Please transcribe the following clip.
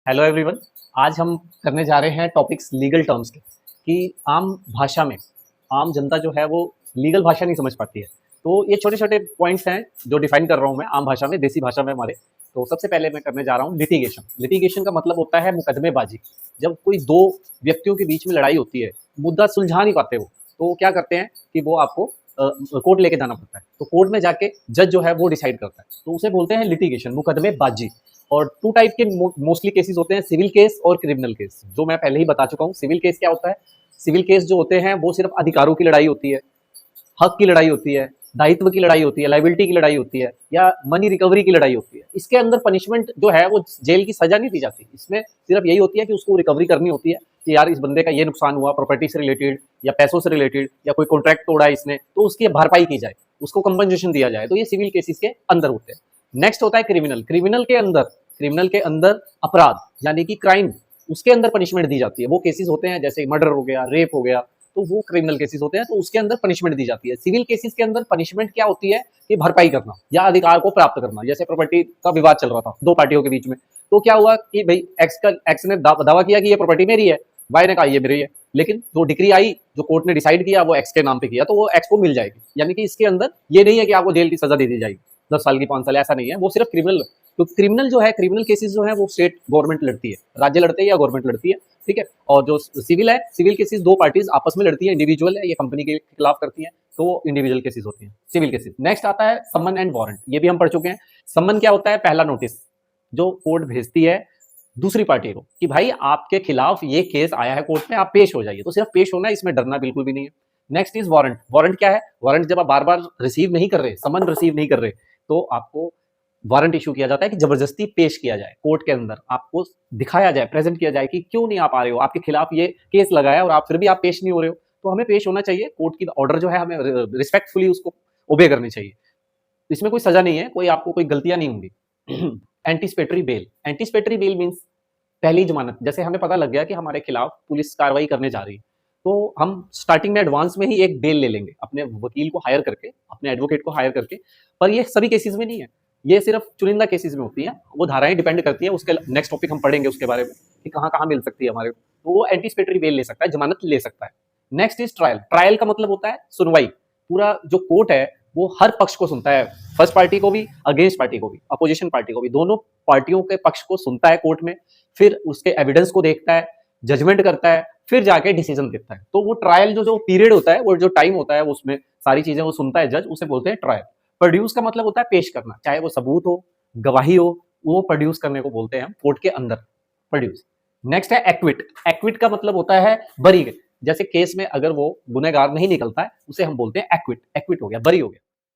Hello everyone. आज हम करने जा रहे हैं टॉपिक्स लीगल टर्म्स के कि आम भाषा में आम जनता जो है वो लीगल भाषा नहीं समझ पाती है। तो ये छोटे छोटे पॉइंट्स हैं जो डिफाइन कर रहा हूँ मैं आम भाषा में, देसी भाषा में हमारे। तो सबसे पहले मैं करने जा रहा हूँ लिटिगेशन। लिटिगेशन का मतलब होता है मुकदमेबाजी। जब कोई दो व्यक्तियों के बीच में लड़ाई होती है, मुद्दा सुलझा नहीं पाते वो, तो क्या करते हैं कि वो आपको कोर्ट लेके जाना पड़ता है। तो कोर्ट में जाके जज जो है वो डिसाइड करता है, तो उसे बोलते हैं लिटिगेशन, मुकदमेबाजी। और टू टाइप के मोस्टली केसेस होते हैं, सिविल केस और क्रिमिनल केस, जो मैं पहले ही बता चुका हूँ। सिविल केस क्या होता है? सिविल केस जो होते हैं वो सिर्फ अधिकारों की लड़ाई होती है, हक की लड़ाई होती है, दायित्व की लड़ाई होती है, लाइबिलिटी की लड़ाई होती है, या मनी रिकवरी की लड़ाई होती है। इसके अंदर पनिशमेंट जो है वो जेल की सजा नहीं दी जाती। इसमें सिर्फ यही होती है कि उसको रिकवरी करनी होती है कि यार इस बंदे का ये नुकसान हुआ प्रॉपर्टी से रिलेटेड या पैसों से रिलेटेड, या कोई कॉन्ट्रैक्ट तोड़ा है इसने, तो उसकी भरपाई की जाए, उसको कंपनसेशन दिया जाए। तो ये सिविल केसेस के अंदर होते हैं। नेक्स्ट होता है क्रिमिनल। क्रिमिनल के अंदर अपराध यानी कि क्राइम, उसके अंदर पनिशमेंट दी जाती है। वो केसेस होते हैं जैसे मर्डर हो गया, रेप हो गया, तो वो क्रिमिनल केसेस होते हैं, तो उसके अंदर पनिशमेंट दी जाती है। सिविल केसेस के अंदर पनिशमेंट क्या होती है कि भरपाई करना या अधिकार को प्राप्त करना। जैसे प्रॉपर्टी का विवाद चल रहा था दो पार्टियों के बीच में, तो क्या हुआ कि भाई एक्स ने दावा किया कि ये प्रॉपर्टी मेरी है, वाई ने कहा ये मेरी है, लेकिन जो डिग्री आई, जो कोर्ट ने डिसाइड किया वो एक्स के नाम पे किया, तो वो एक्स को मिल जाएगी। यानी कि इसके अंदर ये नहीं है कि आपको जेल की सजा दे दी जाएगी 10 साल की 5 साल, ऐसा नहीं है। वो सिर्फ क्रिमिनल, तो क्रिमिनल जो है, क्रिमिनल केसेस जो है वो स्टेट गवर्नमेंट लड़ती है, राज्य लड़ते हैं या गवर्नमेंट लड़ती है, ठीक है। और जो सिविल है, सिविल केसेस दो पार्टीज आपस में लड़ती है, इंडिविजुअल है, ये कंपनी के खिलाफ करती है, तो इंडिविजुअल केसेस होती हैं सिविल केसेस। नेक्स्ट आता है समन एंड वारंट, ये भी हम पढ़ चुके हैं। समन क्या होता है? पहला नोटिस जो कोर्ट भेजती है दूसरी पार्टी को कि भाई आपके खिलाफ ये केस आया है कोर्ट में, आप पेश हो जाइए। तो सिर्फ पेश होना है, इसमें डरना बिल्कुल भी नहीं है। Next is warrant. वारंट क्या है? वारंट जब आप बार बार रिसीव नहीं कर रहे, समन रिसीव नहीं कर रहे, तो आपको वारंट इशू किया जाता है कि जबरदस्ती पेश किया जाए कोर्ट के अंदर, आपको दिखाया जाए, प्रेजेंट किया जाए कि क्यों नहीं आप आ रहे हो, आपके खिलाफ ये केस लगाया और आप फिर भी आप पेश नहीं हो रहे हो, तो हमें पेश होना चाहिए। कोर्ट की ऑर्डर जो है हमें रिस्पेक्टफुली उसको ओबे करनी चाहिए। इसमें कोई सजा नहीं है, कोई आपको कोई गलतियां नहीं होंगी। Anticipatory bail. Anticipatory bail means पहली जमानत। जैसे हमें पता लग गया कि हमारे खिलाफ पुलिस कार्रवाई करने जा रही है, तो हम स्टार्टिंग में एडवांस में ही एक बेल ले लेंगे, अपने वकील को हायर करके, अपने एडवोकेट को हायर करके। पर ये सभी केसेस में नहीं है, ये सिर्फ चुनिंदा केसेस में होती है। वो धाराएं डिपेंड करती है, उसके नेक्स्ट टॉपिक हम पढ़ेंगे उसके बारे में कि कहाँ कहाँ मिल सकती है हमारे को। तो वो एंटीसिपेटरी बेल ले सकता है, जमानत ले सकता है। Next is trial. ट्रायल का मतलब होता है सुनवाई। पूरा जो कोर्ट है वो हर पक्ष को सुनता है, फर्स्ट पार्टी को भी, अगेंस्ट पार्टी को भी, अपोजिशन पार्टी को भी, दोनों पार्टियों के पक्ष को सुनता है कोर्ट में, फिर उसके एविडेंस को देखता है, जजमेंट करता है, फिर जाके डिसीजन देता है। तो वो ट्रायल जो पीरियड होता है, वो जो टाइम होता है, उसमें सारी चीजें वो सुनता है जज, उसे बोलते हैं ट्रायल। प्रोड्यूस का मतलब होता है पेश करना, चाहे वो सबूत हो, गवाही हो, वो प्रोड्यूस करने को बोलते हैं हम कोर्ट के अंदर, प्रोड्यूस। नेक्स्ट है एक्विट। एक्विट का मतलब होता है बरी। जैसे केस में अगर वो गुनहगार नहीं निकलता है, उसे हम बोलते हैं एक्विट, एक्विट हो गया, बरी हो गया।